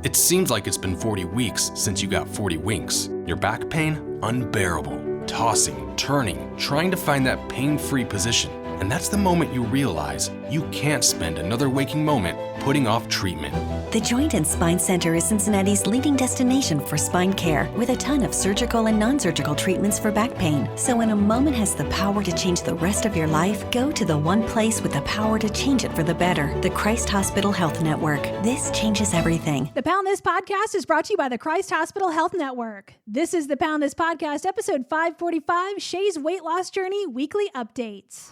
It seems like it's been 40 weeks since you got 40 winks. Your back pain? Unbearable. Tossing, turning, trying to find that pain-free position. And that's the moment you realize you can't spend another waking moment putting off treatment. The Joint and Spine Center is Cincinnati's leading destination for spine care, with a ton of surgical and non-surgical treatments for back pain. So when a moment has the power to change the rest of your life, go to the one place with the power to change it for the better, the Christ Hospital Health Network. This changes everything. The Pound This Podcast is brought to you by the Christ Hospital Health Network. This is the Pound This Podcast, episode 545, Shay's Weight Loss Journey Weekly Updates.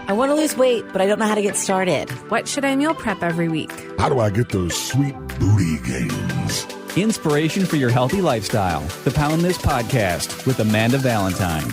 I want to lose weight, but I don't know how to get started. What should I meal prep every week? How do I get those sweet booty gains? Inspiration for your healthy lifestyle. The Pound This Podcast with Amanda Valentine.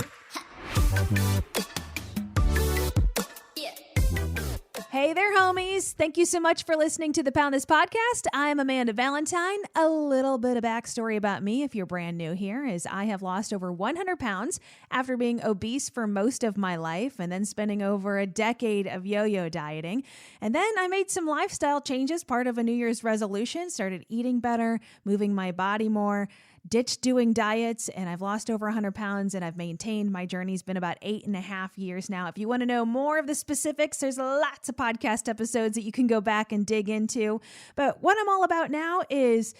Hey there, homies. Thank you so much for listening to the Pound This Podcast. I'm Amanda Valentine. A little bit of backstory about me, if you're brand new here, is I have lost over 100 pounds after being obese for most of my life and then spending over a decade of yo-yo dieting. And then I made some lifestyle changes, part of a New Year's resolution, started eating better, moving my body more, ditched doing diets, and I've lost over 100 pounds and I've maintained. My journey's been about 8.5 years now. If you want to know more of the specifics, there's lots of podcast episodes that you can go back and dig into. But what I'm all about now is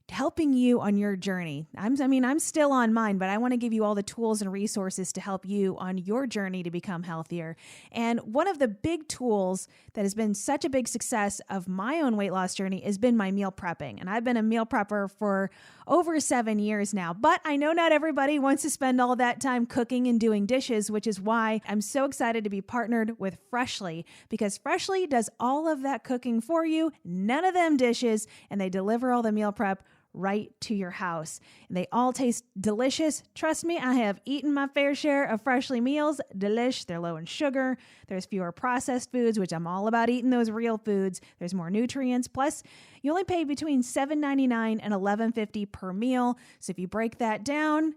helping you on your journey. I'm still on mine, but I want to give you all the tools and resources to help you on your journey to become healthier. And one of the big tools that has been such a big success of my own weight loss journey has been my meal prepping. And I've been a meal prepper for over 7 years now, but I know not everybody wants to spend all that time cooking and doing dishes, which is why I'm so excited to be partnered with Freshly, because Freshly does all of that cooking for you, none of them dishes, and they deliver all the meal prep right to your house. And they all taste delicious. Trust me, I have eaten my fair share of Freshly meals. Delish. They're low in sugar. There's fewer processed foods, which I'm all about eating those real foods. There's more nutrients. Plus, you only pay between $7.99 and $11.50 per meal. So if you break that down,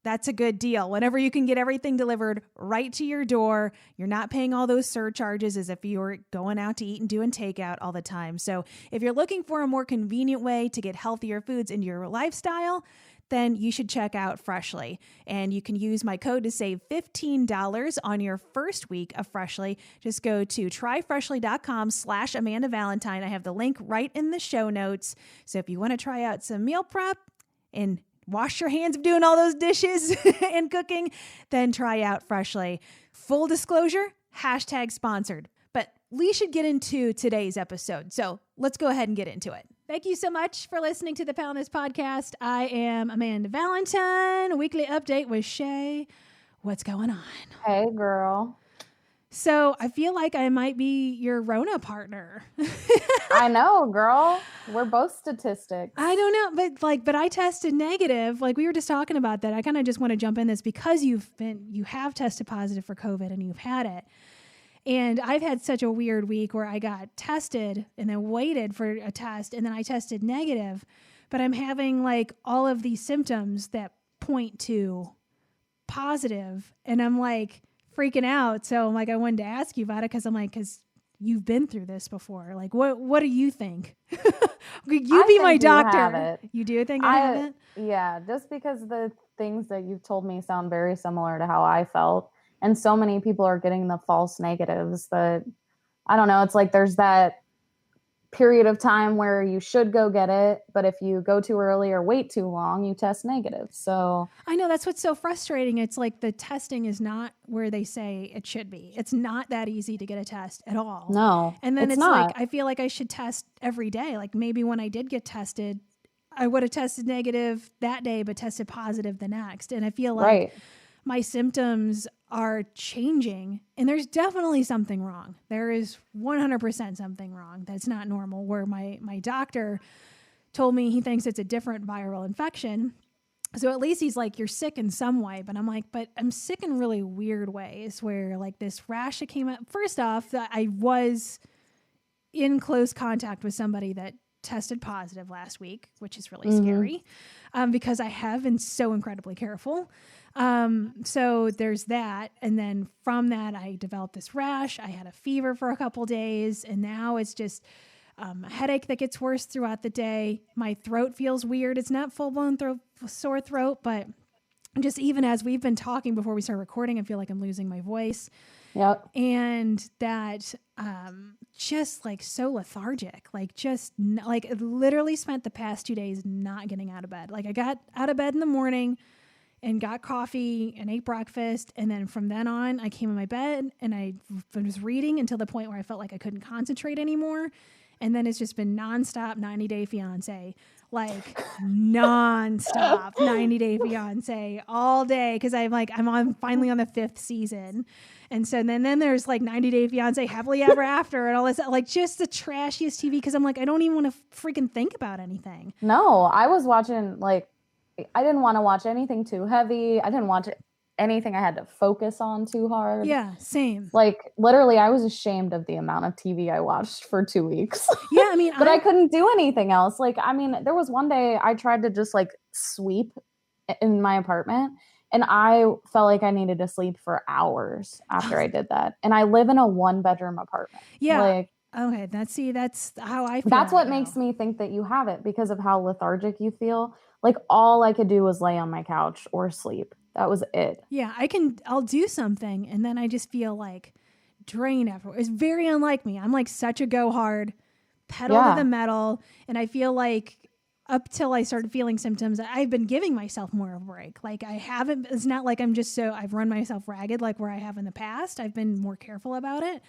that's a good deal. Whenever you can get everything delivered right to your door, you're not paying all those surcharges as if you were going out to eat and doing takeout all the time. So if you're looking for a more convenient way to get healthier foods into your lifestyle, then you should check out Freshly. And you can use my code to save $15 on your first week of Freshly. Just go to tryfreshly.com/Amanda Valentine. I have the link right in the show notes. So if you want to try out some meal prep and wash your hands of doing all those dishes and cooking, then try out Freshly. Full disclosure, #sponsored. But we should get into today's episode. So let's go ahead and get into it. Thank you so much for listening to the Pound This Podcast. I am Amanda Valentine, a weekly update with Shay. What's going on? Hey, girl. So I feel like I might be your Rona partner. I know, girl. We're both statistics. I don't know, but I tested negative. Like we were just talking about that. I kind of just want to jump in this because you have tested positive for COVID and you've had it. And I've had such a weird week where I got tested and then waited for a test and then I tested negative, but I'm having like all of these symptoms that point to positive and I'm like freaking out. So I'm like, I wanted to ask you about it because you've been through this before. Like, what do you think? You be my doctor. You do think I have it? Yeah, just because the things that you've told me sound very similar to how I felt. And so many people are getting the false negatives that, I don't know, it's like there's that period of time where you should go get it, but if you go too early or wait too long, you test negative. So I know that's what's so frustrating. It's like the testing is not where they say it should be. It's not that easy to get a test at all. No, and then it's not. like I feel like I should test every day. Like maybe when I did get tested, I would have tested negative that day, but tested positive the next. And I feel like my symptoms are changing and there's definitely something wrong. There is 100% something wrong. That's not normal, where my doctor told me he thinks it's a different viral infection. So at least he's like, you're sick in some way, but I'm like, but I'm sick in really weird ways where like this rash that came up. First off, I was in close contact with somebody that tested positive last week, which is really scary because I have been so incredibly careful. So there's that. And then from that, I developed this rash. I had a fever for a couple days and now it's just, a headache that gets worse throughout the day. My throat feels weird. It's not full-blown sore throat, but just even as we've been talking before we start recording, I feel like I'm losing my voice. Yep. And that just like so lethargic, like just like literally spent the past 2 days not getting out of bed. Like I got out of bed in the morning and got coffee and ate breakfast. And then from then on, I came in my bed and I was reading until the point where I felt like I couldn't concentrate anymore. And then it's just been nonstop 90 Day Fiance, like nonstop 90 Day Fiance all day. Cause I'm finally on the 5th season. And so then there's like 90 Day Fiance, Happily Ever After and all this, like just the trashiest TV. Cause I'm like, I don't even want to freaking think about anything. No, I was watching, like, I didn't want to watch anything too heavy. I didn't watch anything I had to focus on too hard. Yeah, same. Like, literally, I was ashamed of the amount of TV I watched for 2 weeks. Yeah, I mean, but I couldn't do anything else. Like, I mean, there was one day I tried to just like sweep in my apartment, and I felt like I needed to sleep for hours after I did that. And I live in a 1-bedroom apartment. Yeah. Like, okay, that's how I feel. That's what makes me think that you have it, because of how lethargic you feel. Like, all I could do was lay on my couch or sleep. That was it. Yeah, I'll do something and then I just feel like drained afterwards. It's very unlike me. I'm like such a go hard, pedal to the metal. And I feel like up till I started feeling symptoms, I've been giving myself more of a break. Like it's not like I've run myself ragged like where I have in the past. I've been more careful about it.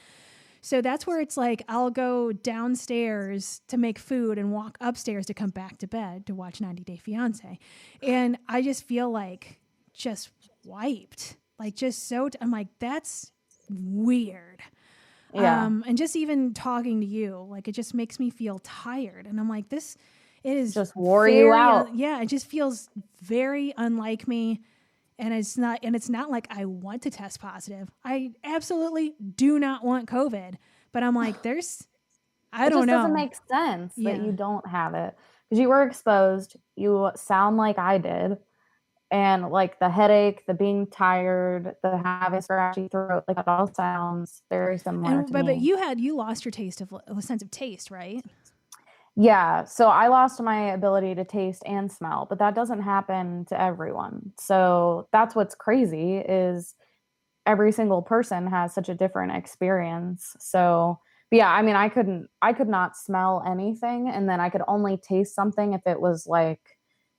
So that's where it's like I'll go downstairs to make food and walk upstairs to come back to bed to watch 90 Day Fiance. And I just feel like just wiped. Like just I'm like, that's weird. Yeah. And just even talking to you, like it just makes me feel tired. And I'm like, it is just wore you out. Yeah, it just feels very unlike me. And it's not like I want to test positive. I absolutely do not want COVID. But I'm like, I don't know. It just doesn't make sense that you don't have it. Because you were exposed. You sound like I did. And like the headache, the being tired, the having scratchy throat, like it all sounds very similar to me. But you lost your sense of taste, right? Yeah. So I lost my ability to taste and smell, but that doesn't happen to everyone. So that's what's crazy is every single person has such a different experience. So yeah, I mean, I could not smell anything, and then I could only taste something if it was like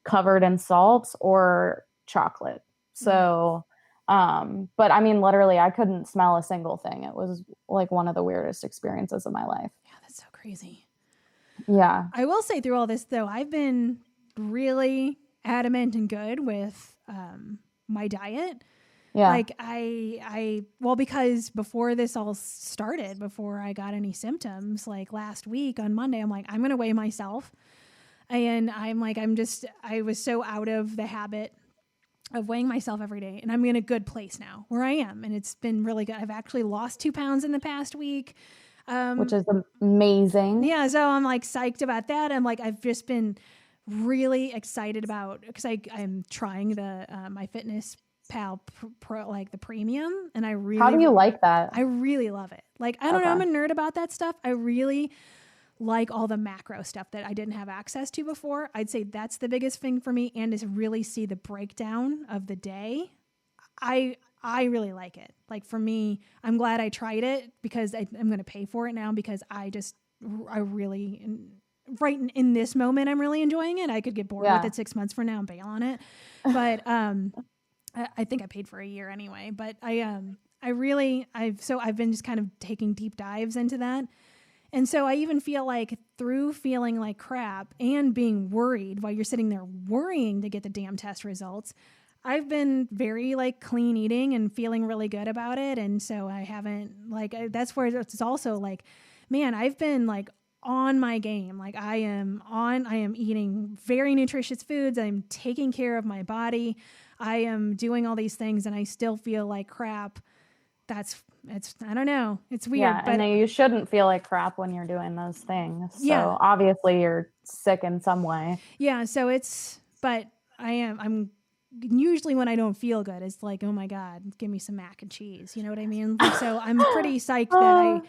covered in salt or chocolate. So, but I mean, literally I couldn't smell a single thing. It was like one of the weirdest experiences of my life. Yeah, that's so crazy. Yeah. I will say through all this though, I've been really adamant and good with my diet. Yeah. Like because before this all started, before I got any symptoms, like last week on Monday, I'm like, I'm going to weigh myself. And I'm like, I was so out of the habit of weighing myself every day. And I'm in a good place now where I am. And it's been really good. I've actually lost 2 pounds in the past week. Which is amazing. Yeah. So I'm like psyched about that. I'm like, I've just been really excited about, because I'm trying the MyFitnessPal Pro, like the premium. And how do you like that? I really love it. Like, I don't know. I'm a nerd about that stuff. I really like all the macro stuff that I didn't have access to before. I'd say that's the biggest thing for me, and to really see the breakdown of the day. I really like it. Like for me, I'm glad I tried it because I'm going to pay for it now, because I really, right in this moment, I'm really enjoying it. I could get bored with it 6 months from now and bail on it. But I think I paid for a year anyway, but I've been just kind of taking deep dives into that. And so I even feel like through feeling like crap and being worried while you're sitting there worrying to get the damn test results, I've been very like clean eating and feeling really good about it. And so I haven't that's where it's also like, man, I've been like on my game. Like I am eating very nutritious foods. I'm taking care of my body. I am doing all these things and I still feel like crap. I don't know. It's weird. Yeah, but and you shouldn't feel like crap when you're doing those things. So obviously you're sick in some way. Yeah, so I'm usually when I don't feel good, it's like, oh my God, give me some mac and cheese. You know what I mean? So I'm pretty psyched that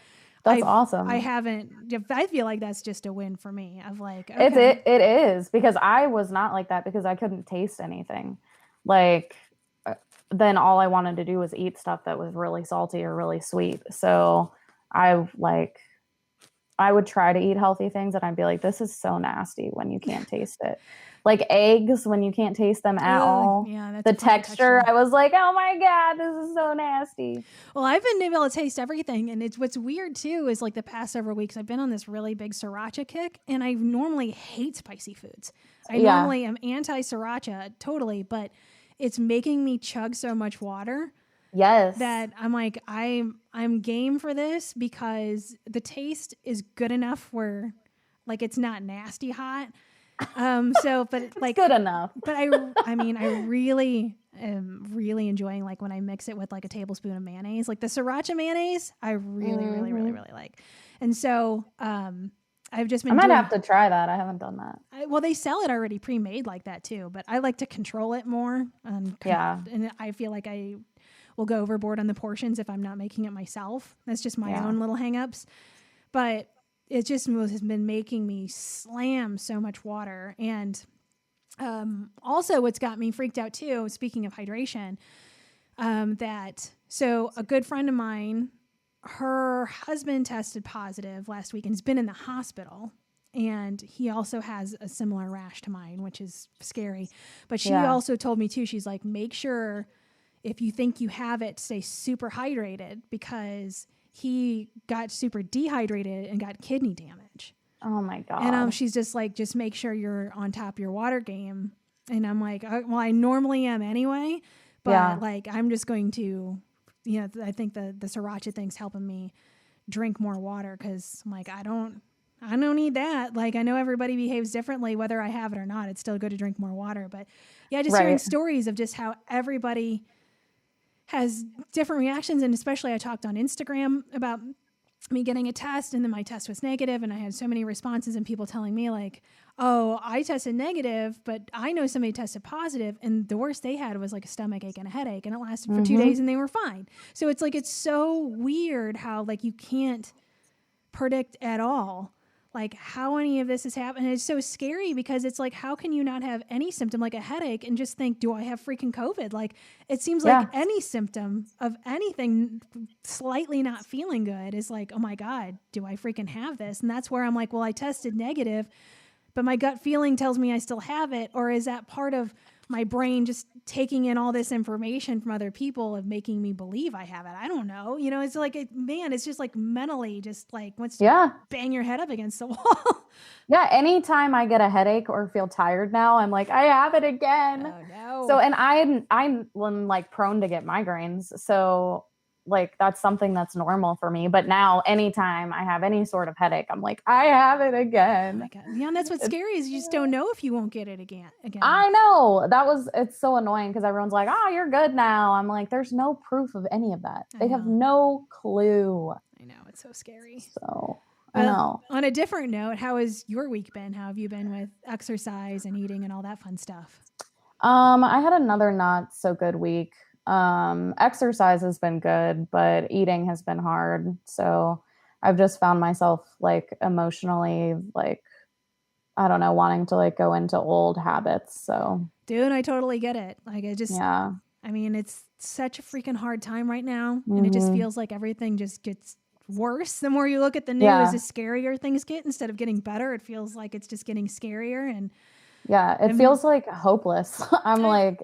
That's awesome. I haven't. I feel like that's just a win for me. Of like, okay. It is, because I was not like that because I couldn't taste anything. Like, then all I wanted to do was eat stuff that was really salty or really sweet. So I would try to eat healthy things and I'd be like, this is so nasty when you can't taste it. Like eggs, when you can't taste them at all. Yeah, that's the texture, I was like, oh my God, this is so nasty. Well, I've been able to taste everything. And it's what's weird too is like the past several weeks, I've been on this really big sriracha kick, and I normally hate spicy foods. I normally am anti-sriracha totally, but it's making me chug so much water. Yes. That I'm like, I'm game for this because the taste is good enough where like it's not nasty hot. But like good enough. But I mean, I really am really enjoying like when I mix it with like a tablespoon of mayonnaise, like the sriracha mayonnaise, I really like. And so, I've just been. I might have to try that. I haven't done that. Well, they sell it already pre-made like that too, but I like to control it more. And I feel like I will go overboard on the portions if I'm not making it myself. That's just my own little hangups. But it just has been making me slam so much water. And also what's got me freaked out too, speaking of hydration, so a good friend of mine, her husband tested positive last week and has been in the hospital. And he also has a similar rash to mine, which is scary. But she also told me too, she's like, make sure if you think you have it, stay super hydrated, because he got super dehydrated and got kidney damage. Oh my God. And she's just like, just make sure you're on top of your water game. And I'm like, well, I normally am anyway, but like, I'm just going to, I think the sriracha thing's helping me drink more water. 'Cause I'm like, I don't need that. Like, I know everybody behaves differently, whether I have it or not. It's still good to drink more water. But yeah, just hearing stories of just how everybody has different reactions. And especially I talked on Instagram about me getting a test, and then my test was negative, and I had so many responses and people telling me like, oh, I tested negative, but I know somebody tested positive, and the worst they had was like a stomach ache and a headache, and it lasted for 2 days and they were fine. So it's like, it's so weird how like you can't predict at all like how any of this is happening. It's so scary because it's like, how can you not have any symptom like a headache and just think, do I have freaking COVID? Like, it seems like any symptom of anything slightly not feeling good is like, oh my God, do I freaking have this? And that's where I'm like, well, I tested negative, but my gut feeling tells me I still have it. Or is that part of my brain just taking in all this information from other people of making me believe I have it? I don't know. It's like, it's just like mentally just like wants to bang your head up against the wall. Yeah. Anytime I get a headache or feel tired now, I'm like, I have it again. Oh no. So, and I'm like prone to get migraines. So like, that's something that's normal for me. But now anytime I have any sort of headache, I'm like, I have it again. Oh my God. Yeah. And that's what's scary is you just don't know if you won't get it again. I know. It's so annoying because everyone's like, oh, you're good now. I'm like, there's no proof of any of that. They have no clue. I know. It's so scary. So I know. On a different note, how has your week been? How have you been with exercise and eating and all that fun stuff? I had another not so good week. Exercise has been good, but eating has been hard. So I've just found myself like emotionally, like, I don't know, wanting to like go into old habits. So dude, I totally get it. Like I mean, it's such a freaking hard time right now. And it just feels like everything just gets worse. The more you look at the news, the scarier things get. Instead of getting better, it feels like it's just getting scarier. And it feels like hopeless. I'm like,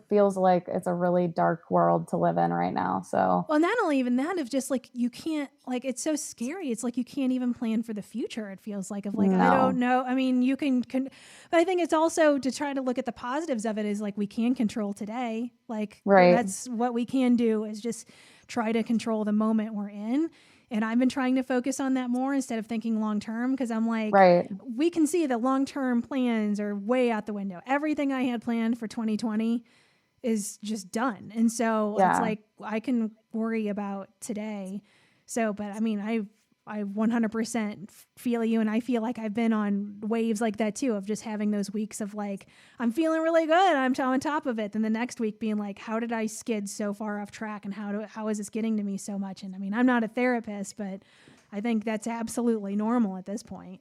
feels like it's a really dark world to live in right now. So, well, not only even that, of just like, you can't, like, it's so scary. It's like, you can't even plan for the future. It feels like, of like, I don't know. I mean, you can, but I think it's also to try to look at the positives of it is like, we can control today. Like, that's what we can do is just try to control the moment we're in. And I've been trying to focus on that more instead of thinking long-term, because I'm like, we can see that long-term plans are way out the window. Everything I had planned for 2020 is just done. And so it's like, I can worry about today. So, but I mean, I 100% feel you. And I feel like I've been on waves like that too, of just having those weeks of like, I'm feeling really good, I'm on top of it. Then the next week being like, how did I skid so far off track? And how is this getting to me so much? And I mean, I'm not a therapist, but I think that's absolutely normal at this point.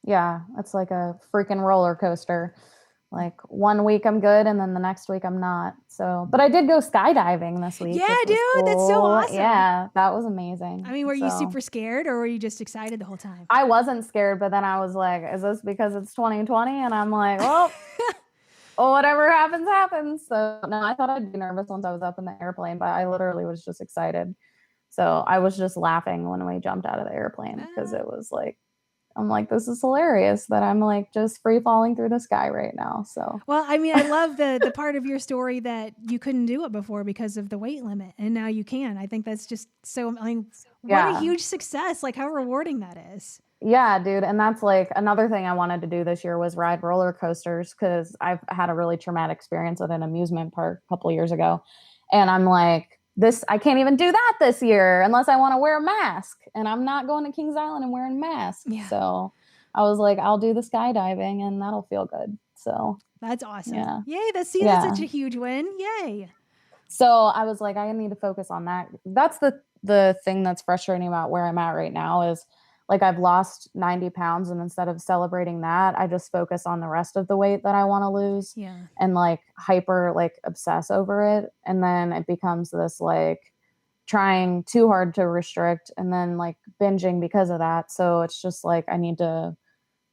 Yeah, it's like a freaking roller coaster. Like one week I'm good and then the next week I'm not. So, but I did go skydiving this week, Yeah, which was dude, that's so cool. awesome. Yeah, that was amazing. I mean, were you So, super scared or were you just excited the whole time? I wasn't scared, but then I was like, is this because it's 2020? And I'm like, well, whatever happens, happens. So no, I thought I'd be nervous once I was up in the airplane, but I literally was just excited. So I was just laughing when we jumped out of the airplane because it was like, I'm like, this is hilarious that I'm like just free falling through the sky right now. So, well, I mean, I love the part of your story that you couldn't do it before because of the weight limit and now you can. I think that's just so, I mean, what a huge success. Like how rewarding that is. Yeah, dude. And that's like another thing I wanted to do this year was ride roller coasters because I've had a really traumatic experience at an amusement park a couple years ago. And I'm like, I can't even do that this year unless I want to wear a mask. And I'm not going to Kings Island and wearing a mask. Yeah. So I was like, I'll do the skydiving and that'll feel good. So that's awesome. Yeah. Yay. That's such a huge win. Yay. So I was like, I need to focus on that. That's the thing that's frustrating about where I'm at right now is like I've lost 90 pounds and instead of celebrating that, I just focus on the rest of the weight that I want to lose and like hyper like obsess over it. And then it becomes this like trying too hard to restrict and then like binging because of that. So it's just like I need to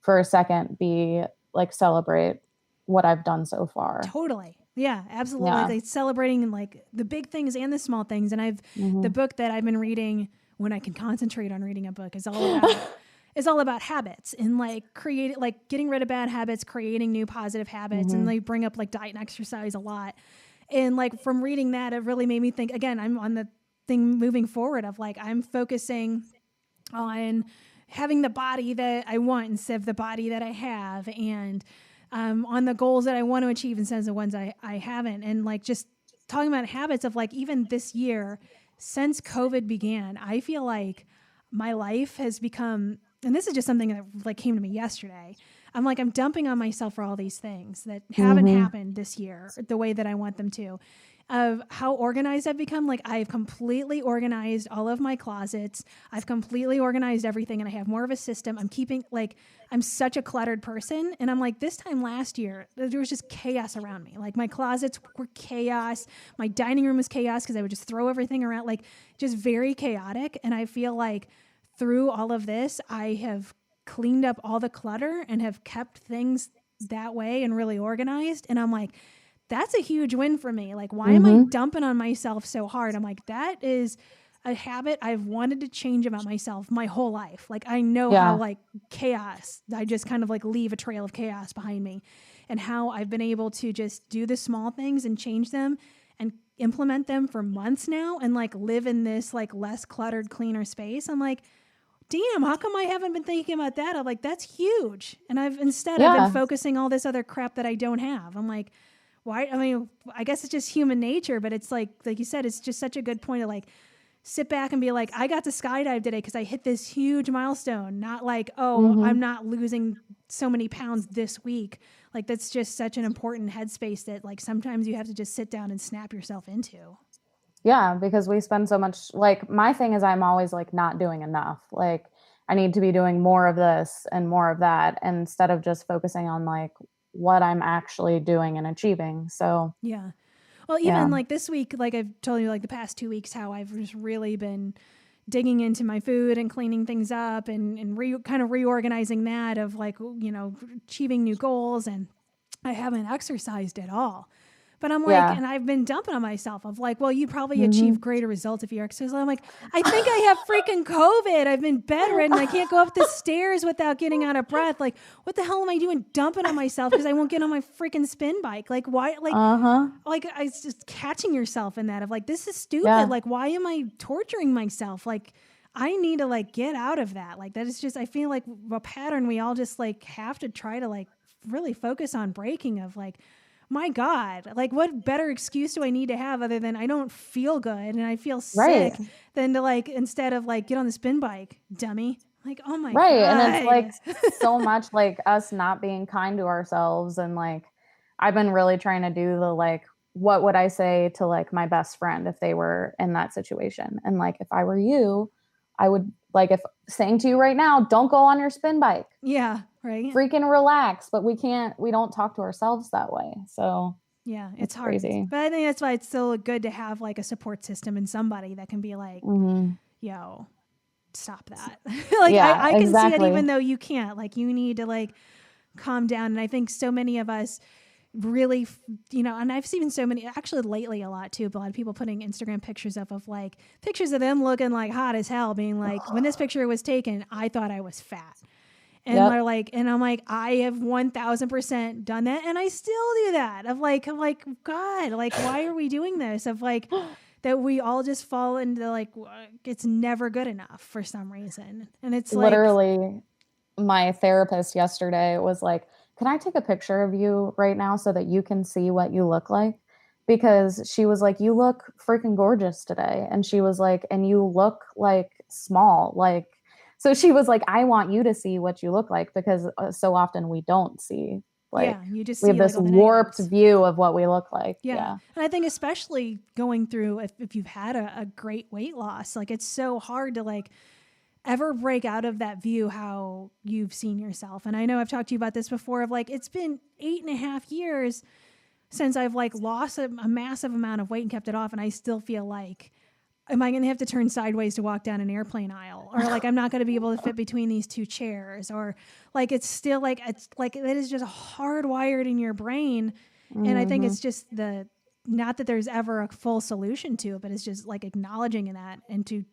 for a second be like celebrate what I've done so far. Totally. Yeah, absolutely. Yeah. Like celebrating like the big things and the small things. And the book that I've been reading when I can concentrate on reading a book is all about habits and like getting rid of bad habits, creating new positive habits. And they bring up like diet and exercise a lot. And like from reading that, it really made me think again, I'm on the thing moving forward of like, I'm focusing on having the body that I want instead of the body that I have. And on the goals that I want to achieve instead of the ones I haven't. And like just talking about habits of like even this year, since COVID began, I feel like my life has become, and this is just something that like came to me yesterday. I'm like, I'm dumping on myself for all these things that haven't happened this year the way that I want them to. Of how organized I've become. Like I've completely organized all of my closets. I've completely organized everything and I have more of a system. I'm such a cluttered person. And I'm like, this time last year, there was just chaos around me. Like my closets were chaos. My dining room was chaos because I would just throw everything around, like just very chaotic. And I feel like through all of this, I have cleaned up all the clutter and have kept things that way and really organized. And I'm like, that's a huge win for me. Like, why am I dumping on myself so hard? I'm like, that is a habit I've wanted to change about myself my whole life. Like, I know how like chaos, I just kind of like leave a trail of chaos behind me and how I've been able to just do the small things and change them and implement them for months now and like live in this like less cluttered, cleaner space. I'm like, damn, how come I haven't been thinking about that? I'm like, that's huge. And I've been focusing all this other crap that I don't have. I'm like, why? I mean, I guess it's just human nature, but it's like you said, it's just such a good point to like sit back and be like, I got to skydive today because I hit this huge milestone. Not like, I'm not losing so many pounds this week. Like that's just such an important headspace that like sometimes you have to just sit down and snap yourself into. Yeah, because we spend so much, like my thing is I'm always like not doing enough. Like I need to be doing more of this and more of that instead of just focusing on like what I'm actually doing and achieving. So yeah. Well, even like this week, like I've told you like the past 2 weeks, how I've just really been digging into my food and cleaning things up and kind of reorganizing that of like, you know, achieving new goals. And I haven't exercised at all. But I'm like, and I've been dumping on myself of like, well, you probably achieve greater results if you exercise. I'm like, I think I have freaking COVID. I've been bedridden. I can't go up the stairs without getting out of breath. Like, what the hell am I doing dumping on myself because I won't get on my freaking spin bike? Like, why? Like I just catching yourself in that of like, this is stupid. Yeah. Like, why am I torturing myself? Like, I need to like get out of that. Like, that is just, I feel like a pattern we all just like have to try to like really focus on breaking of like, my God, like what better excuse do I need to have other than I don't feel good and I feel sick than to like, instead of like, get on the spin bike, dummy. Like, oh my God. And it's like so much like us not being kind to ourselves. And like, I've been really trying to do the, like, what would I say to like my best friend if they were in that situation? And like, if I were you, I would like if saying to you right now, don't go on your spin bike. Yeah. Right. Freaking relax. But we don't talk to ourselves that way. So yeah, it's hard. Crazy. But I think that's why it's still good to have like a support system and somebody that can be like, yo, stop that. Like I can see it even though you can't. Like you need to like calm down. And I think so many of us really, and I've seen so many, actually lately a lot too, but a lot of people putting Instagram pictures up of like pictures of them looking like hot as hell, being like, when this picture was taken, I thought I was fat. And they're like, and I'm like, I have 1000% done that. And I still do that I'm like, God, like, why are we doing this? Of like, that we all just fall into like, it's never good enough for some reason. And it's literally my therapist yesterday was like, can I take a picture of you right now so that you can see what you look like? Because she was like, you look freaking gorgeous today. And she was like, and you look like small, like, so she was like, I want you to see what you look like, because so often we don't see, like, you just we have this warped view of what we look like. Yeah. And I think especially going through, if you've had a great weight loss, like it's so hard to like ever break out of that view how you've seen yourself. And I know I've talked to you about this before of like, it's been 8.5 years since I've like lost a massive amount of weight and kept it off. And I still feel like, am I going to have to turn sideways to walk down an airplane aisle? Or like, I'm not going to be able to fit between these two chairs, or like, it's still like, it's like, it is just hardwired in your brain. And I think it's just not that there's ever a full solution to it, but it's just like acknowledging that and to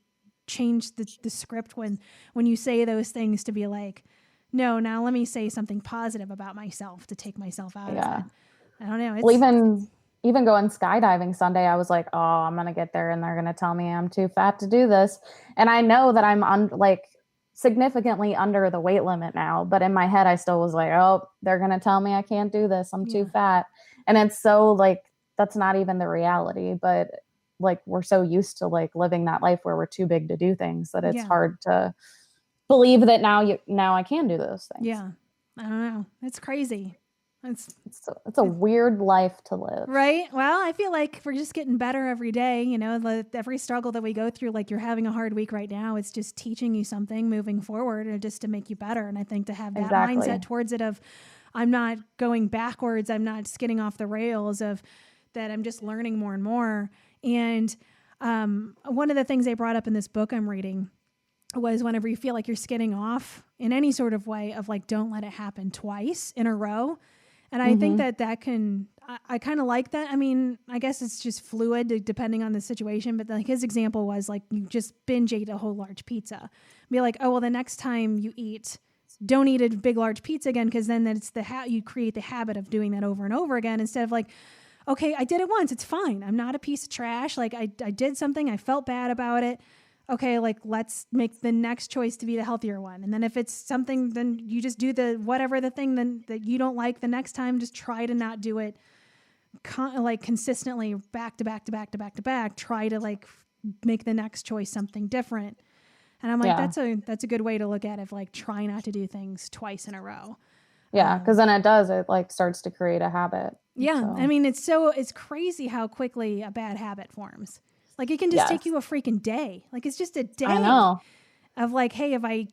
change the script when you say those things, to be like, no, now let me say something positive about myself to take myself out of it. I don't know. Well, even going skydiving Sunday, I was like, oh, I'm going to get there and they're going to tell me I'm too fat to do this. And I know that I'm like significantly under the weight limit now, but in my head, I still was like, oh, they're going to tell me I can't do this. I'm too fat. And it's so like, that's not even the reality, but like, we're so used to like living that life where we're too big to do things that it's hard to believe that now I can do those things. Yeah. I don't know. It's crazy. It's a weird life to live. Right. Well, I feel like we're just getting better every day. Every struggle that we go through, like you're having a hard week right now, it's just teaching you something moving forward, or just to make you better. And I think to have that mindset towards it of, I'm not going backwards, I'm not skidding off the rails, of that I'm just learning more and more. And one of the things they brought up in this book I'm reading was, whenever you feel like you're skidding off in any sort of way, of like, don't let it happen twice in a row. And I think that can, I kind of like that. I mean, I guess it's just fluid depending on the situation, but like his example was like, you just binge ate a whole large pizza. Be like, oh, well, the next time you eat, don't eat a big, large pizza again. Cause then it's you create the habit of doing that over and over again, instead of like, okay, I did it once, it's fine. I'm not a piece of trash. Like I did something, I felt bad about it. Okay, like let's make the next choice to be the healthier one. And then if it's something, then you just do whatever the thing then that you don't like the next time, just try to not do it like consistently back to back to back to back to back. Try to like make the next choice something different. And I'm like, that's a good way to look at it, of like, try not to do things twice in a row. Yeah, because then it like starts to create a habit. Yeah, so. I mean, it's crazy how quickly a bad habit forms. Like it can just take you a freaking day. Like it's just a day. I know. Of like, hey, if I,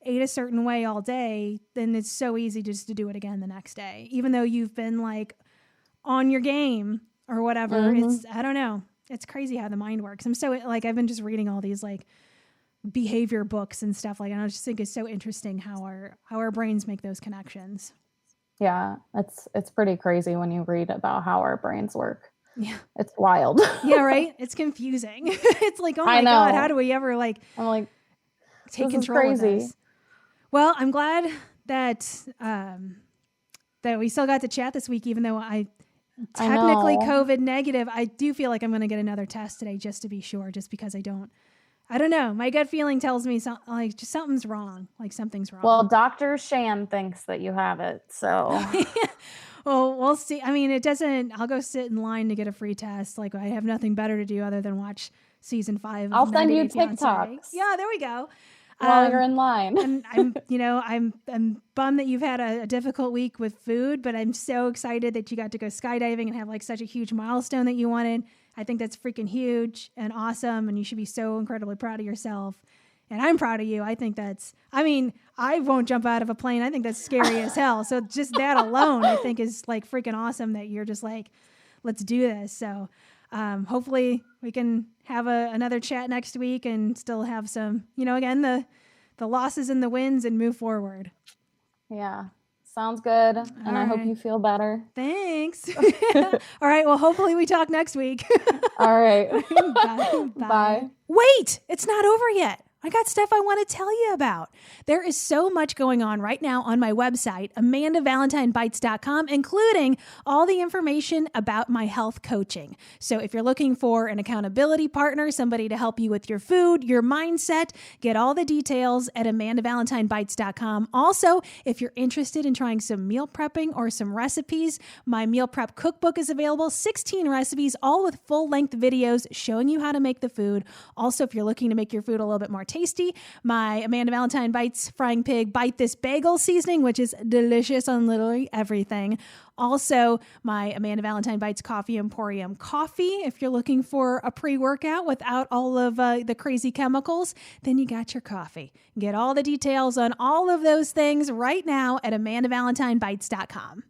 ate a certain way all day, then it's so easy just to do it again the next day. Even though you've been like on your game or whatever. It's, I don't know. It's crazy how the mind works. I'm so like, I've been just reading all these like behavior books and stuff like, and I just think it's so interesting how our brains make those connections. Yeah. It's pretty crazy when you read about how our brains work. Yeah. It's wild. Yeah, right? It's confusing. It's like, oh my God, how do we ever like I'm like, take control of this? Well, I'm glad that that we still got to chat this week, even though I technically COVID negative. I do feel like I'm going to get another test today just to be sure, just because I don't know. My gut feeling tells me something's wrong. Like something's wrong. Well, Dr. Shan thinks that you have it. So well, we'll see. I mean, I'll go sit in line to get a free test. Like I have nothing better to do other than watch season 5. I'll send you TikToks. Yeah, there we go. While you're in line. And I'm bummed that you've had a difficult week with food, but I'm so excited that you got to go skydiving and have like such a huge milestone that you wanted. I think that's freaking huge and awesome. And you should be so incredibly proud of yourself. And I'm proud of you. I think I won't jump out of a plane. I think that's scary as hell. So just that alone, I think is like freaking awesome that you're just like, let's do this. So hopefully we can have another chat next week and still have some, again, the losses and the wins and move forward. Yeah. Sounds good. And I hope you feel better. Thanks. All right. Well, hopefully we talk next week. All right. Bye. Bye. Wait, it's not over yet. I got stuff I want to tell you about. There is so much going on right now on my website, AmandaValentineBites.com, including all the information about my health coaching. So if you're looking for an accountability partner, somebody to help you with your food, your mindset, get all the details at AmandaValentineBites.com. Also, if you're interested in trying some meal prepping or some recipes, my meal prep cookbook is available, 16 recipes, all with full-length videos showing you how to make the food. Also, if you're looking to make your food a little bit more tasty, my Amanda Valentine Bites Frying Pig Bite This Bagel seasoning, which is delicious on literally everything. Also, my Amanda Valentine Bites Coffee Emporium coffee. If you're looking for a pre-workout without all of the crazy chemicals, then you got your coffee. Get all the details on all of those things right now at AmandaValentineBites.com.